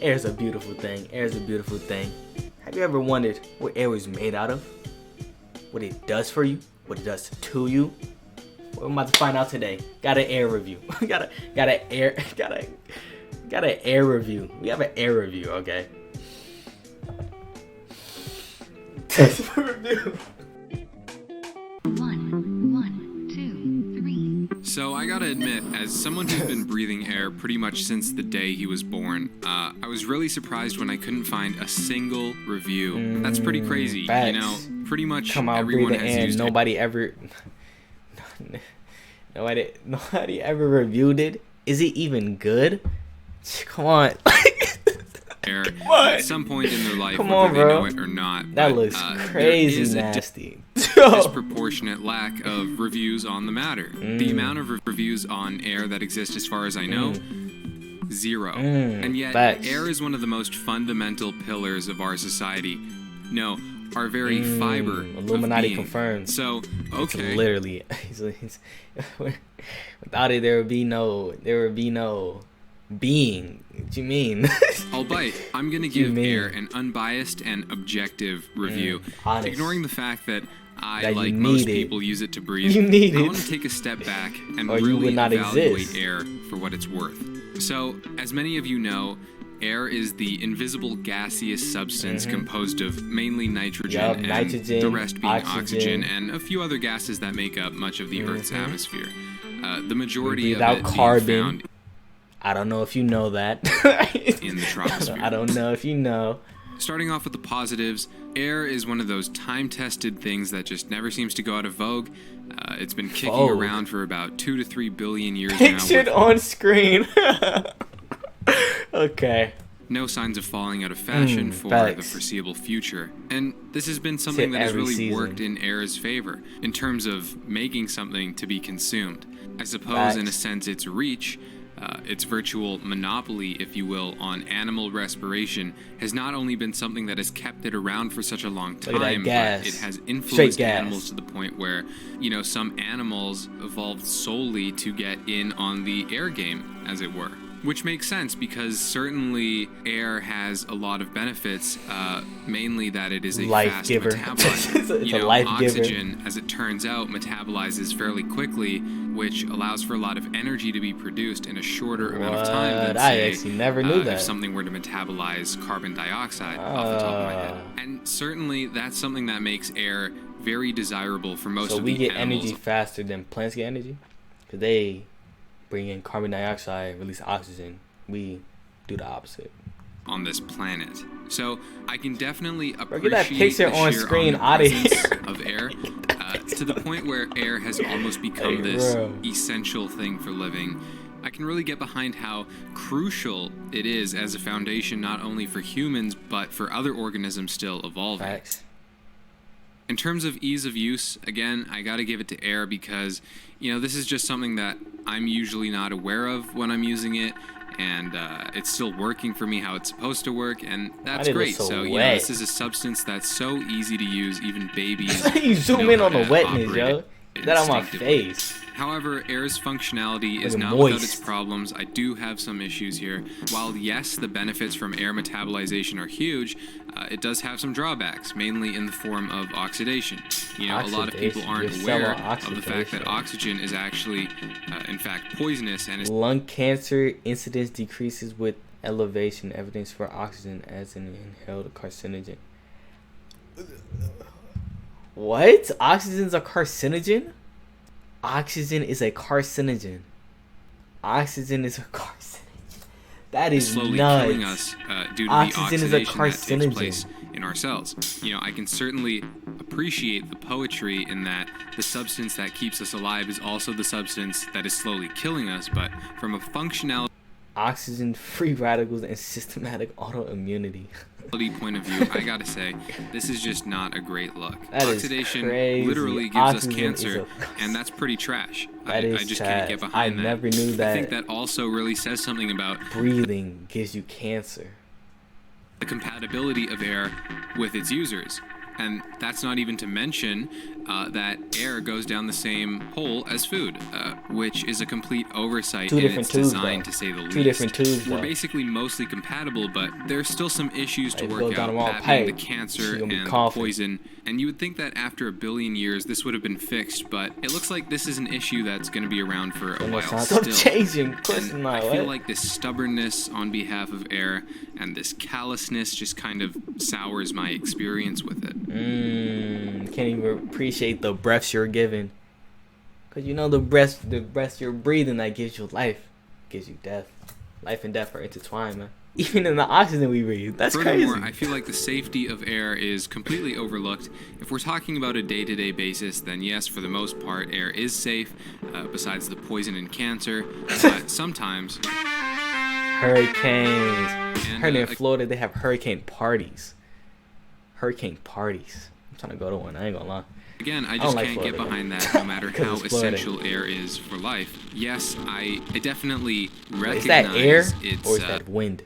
Air's a beautiful thing. Air's a beautiful thing. Have you ever wondered what air was made out of? What it does for you? What it does to you? Well, I'm about to find out today. Got an air review. got an air review. We have an air review, okay? Test review. 1, 2, 3. So I gotta admit, as someone who's been breathing air pretty much since the day he was born, I was really surprised when I couldn't find a single review. That's pretty crazy. Facts. You know, pretty much Come on, everyone breathing has air. used Nobody ever reviewed it. Is it even good? Come on. air on. at some point in their life, Come whether on, they bro. know it or not. That But, looks there crazy is a nasty. disproportionate lack of reviews on the matter. The amount of reviews on air that exist, as far as I know, zero. And yet, Facts. air is one of the most fundamental pillars of our society. No, our very fiber Illuminati of being. confirmed. So, It's okay. literally, without it, there would be no being. What you mean? I'll bite. I'm gonna you give mean? Air an unbiased and objective review. Honest. Ignoring the fact that I, That you like most need it. people, use it to breathe. You need I it. want to take a step back and Or you really would not evaluate exist. air for what it's worth. So, as many of you know, air is the invisible gaseous substance composed of mainly nitrogen Yup, and nitrogen, the rest being oxygen. and a few other gases that make up much of the Earth's atmosphere. The majority of Without it carbon. being found I don't know if you know that. in the troposphere. I don't know if you know. Starting off with the positives, air is one of those time-tested things that just never seems to go out of vogue. It's been kicking Vogue. around for about 2 to 3 billion years now, Pictured with on screen. Okay. no signs of falling out of fashion for the facts. foreseeable future. And this has been something that has every really season. worked in air's favor in terms of making something to be consumed. I suppose, in a Facts. sense, its reach, its virtual monopoly, if you will, on animal respiration has not only been something that has kept it around for such a long Look at that time, gas. but it has Straight influenced gas. animals to the point where, you know, some animals evolved solely to get in on the air game, as it were. Which makes sense because certainly air has a lot of benefits, mainly that it is a Life fast giver. metabolizer. It's You a know, life giver. oxygen, as it turns out, metabolizes fairly quickly, which allows for a lot of energy to be produced in a shorter amount of time than, What? I say, actually never knew that. if something were to metabolize carbon dioxide off the top of my head. And certainly that's something that makes air very desirable for most So of we the get animals energy faster than plants get energy? Because they bring in carbon dioxide, release oxygen. We do the opposite. on this planet. So I can definitely Bro, appreciate get that picture the on sheer screen outta omnipresence here. of air to the point where air has almost become Hey, this bro. essential thing for living. I can really get behind how crucial it is as a foundation not only for humans but for other organisms still evolving. Facts. In terms of ease of use, again, I gotta give it to air because, you know, this is just something that I'm usually not aware of when I'm using it, and it's still working for me how it's supposed to work, and that's did it great. so So, you know, wet? this is a substance that's so easy to use, even babies. You zoom know in how on the to wetness, operate yo. it Get that on my instinctively. face. However, air's functionality is Like not without its moist. problems. I do have some issues here. While, yes, the benefits from air metabolization are huge, it does have some drawbacks, mainly in the form of oxidation. You know, a lot of people Oxidation. aren't You're aware selling of the fact that oxidation. oxygen is actually, in fact, poisonous and is Lung cancer incidence decreases with elevation. Evidence for oxygen as an inhaled carcinogen. What? Oxygen's a carcinogen? Oxygen is a carcinogen. Oxygen is a carcinogen. That is slowly nuts. killing us due to Oxygen the is a oxidation that takes carcinogen. place in our cells. You know, I can certainly appreciate the poetry in that the substance that keeps us alive is also the substance that is slowly killing us, but from a functionality Oxygen, free radicals, and systematic autoimmunity. point of view, I gotta say, this is just not a great look. That is Oxidation crazy. literally gives Oxygen us cancer, is and that's pretty trash. That I is just trash. can't get behind I that. never knew I that. think that also really says something about Breathing gives you cancer. the compatibility of air with its users. And that's not even to mention that air goes down the same hole as food, which is a complete oversight Two in different its tubes, design, though. to say the least. Two different tubes, We're though. basically mostly compatible, but there's still some issues to Like, it work goes down out, the wrong that being the pipe, cancer you're gonna be and the coughing. poison. And you would think that after 1 billion years, this would have been fixed, but it looks like this is an issue that's going to be around for a And while it's not still. changing. Of course And not. I feel What? like this stubbornness on behalf of air and this callousness just kind of sours my experience with it. Can't even appreciate the breaths you're given. Cause you know the breath you're breathing that gives you life, gives you death. Life and death are intertwined, man. Even in the oxygen we breathe. That's Furthermore, crazy. I feel like the safety of air is completely overlooked. If we're talking about a day-to-day basis, then yes, for the most part, air is safe, besides the poison and cancer. But sometimes, Hurricanes. And, Heard in uh, Florida they have hurricane parties. Hurricane parties. I'm trying to go to one. I ain't gonna lie. again, I don't just like can't Florida, get though. behind that no matter 'Cause how it's Florida. essential air is for life. Yes, I definitely recognize Is that air its or is that wind?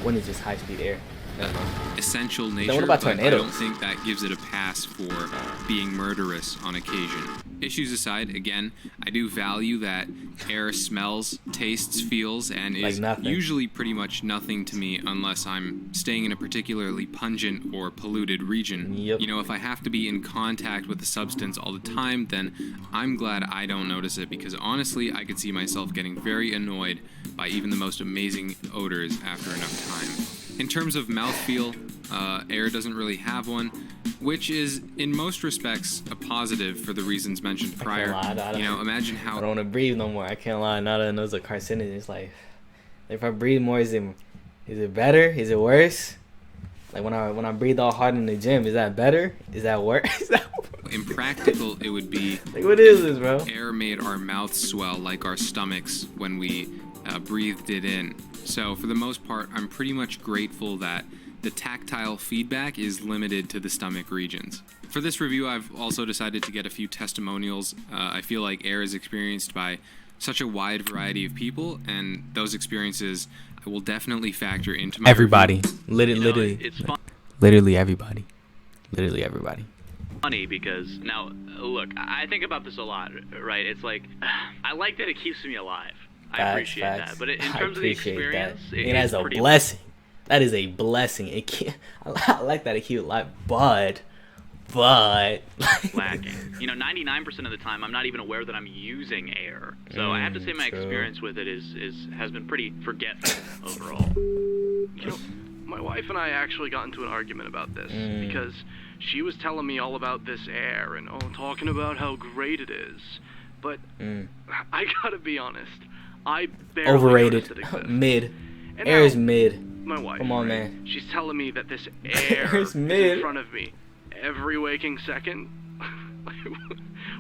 Wind is just high speed air. Never mind. essential nature, what about but I tornadoes? don't think that gives it a pass for being murderous on occasion. Issues aside, again, I do value that air smells, tastes, feels, and Like is nothing. usually pretty much nothing to me unless I'm staying in a particularly pungent or polluted region. Yep. You know, if I have to be in contact with the substance all the time, then I'm glad I don't notice it, because honestly, I could see myself getting very annoyed by even the most amazing odors after enough time. In terms of mouthfeel, air doesn't really have one, which is in most respects a positive for the reasons mentioned prior. lie, I don't- You know, imagine I how don't want to breathe no more. I can't lie. Now that I know it's a carcinogen, it's like, if I breathe more, is it better? Is it worse? Like when I breathe all hard in the gym, is that better? Is that worse? Is that impractical it would be like what is this, bro? air made our mouths swell like our stomachs when we breathed it in. So for the most part, I'm pretty much grateful that the tactile feedback is limited to the stomach regions. For this review, I've also decided to get a few testimonials. I feel like air is experienced by such a wide variety of people, and those experiences I will definitely factor into my Everybody, review. literally, It's literally everybody, literally everybody. funny because now, look, I think about this a lot, right? It's like, I like that it keeps me alive. I appreciate Facts. that. But in I terms of the appreciate experience, that. And that's a pretty blessing. That is a blessing. It can't. I like that it keeps alive, but lacking. You know, 99% of the time, I'm not even aware that I'm using air. So I have to say my true. experience with it has been pretty forgetful overall. You know, my wife and I actually got into an argument about this because she was telling me all about this air and talking about how great it is. But I gotta be honest, I barely overrated, noticed it exists. mid. And Air now, is mid. my wife, Come on, right, man. she's telling me that this air Air's is mid. in front of me every waking second.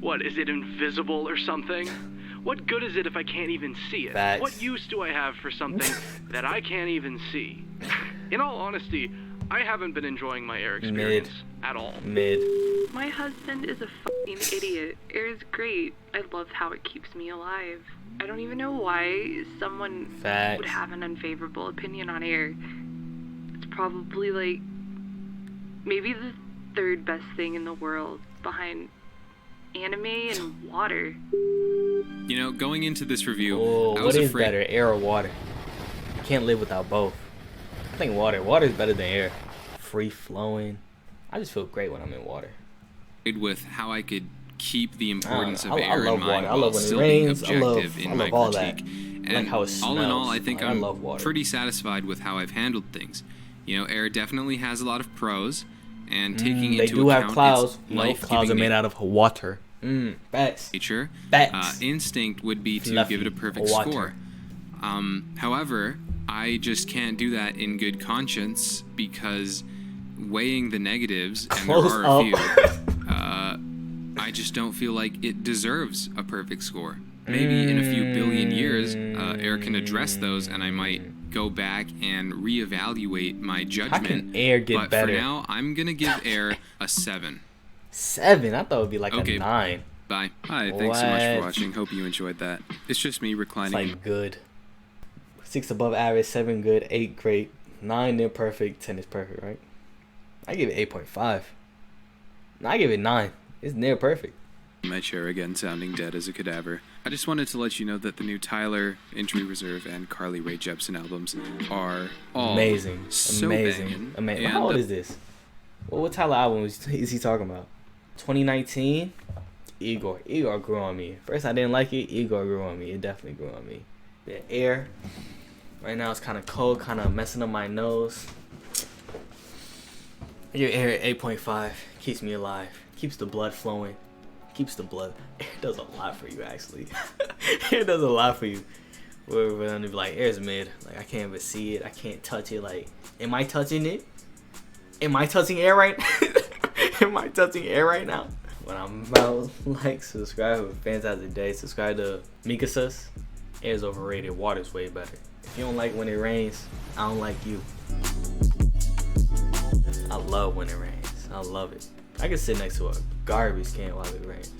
What, is it invisible or something? What good is it if I can't even see it? Facts. What use do I have for something that I can't even see? In all honesty, I haven't been enjoying my air experience at all. Mid. My husband is a fucking idiot. Air is great. I love how it keeps me alive. I don't even know why someone Facts. would have an unfavorable opinion on air. It's probably like maybe the third best thing in the world behind anime and water. You know, going into this review, Oh, I what was is afraid better, air or water? You can't live without both. I think water. Water is better than air. Free flowing. I just feel great when I'm in water. with how I could keep the importance of I air love in mind water. I while love when it still being rains. I objective love- in I my love all that. critique. I like And how it all in all, smells. I think Like, I I'm love water. pretty satisfied with how I've handled things. You know, air definitely has a lot of pros, and taking They into do account have clouds. its You know, clouds are life-giving made out of water. Facts. nature, Facts. instinct would be to Fluffy give it a perfect water. score. However, I just can't do that in good conscience because weighing the negatives, and there Close are up. a few, I just don't feel like it deserves a perfect score. Maybe in a few billion years, air can address those, and I might go back and reevaluate my judgment. can air get but better? for now, I'm gonna give air a 7. 7. I thought it would be like Okay. a 9. Bye. Hi, thanks so much for What? watching. Hope you enjoyed that. It's just me It's reclining. like good. 6 above average, 7 good, 8 great, 9 near perfect, 10 is perfect, right? I give it 8.5. No, I give it 9. It's near perfect. My chair again, sounding dead as a cadaver. I just wanted to let you know that the new Tyler, Injury Reserve, and Carly Rae Jepsen albums are all Amazing. so Amazing. banging. Amazing. And How old is this? What Tyler album is he talking about? 2019? Igor. Igor grew on me. First I didn't like it. Igor grew on me. It definitely grew on me. The Air. Right now it's kind of cold, kind of messing up my nose. Your Air at 8.5. Keeps me alive. Keeps the blood flowing. Keeps the blood. Air does a lot for you, actually. Air does a lot for you. We're gonna be like, Air's mid. Like, I can't even see it. I can't touch it. Like, am I touching it? Am I touching air right? Am I touching air right now? When I'm about, like, subscribe. Have a fantastic day. Subscribe to Mikasus. Air's overrated. Water's way better. If you don't like when it rains, I don't like you. I love when it rains. I love it. I can sit next to a garbage can while it rains.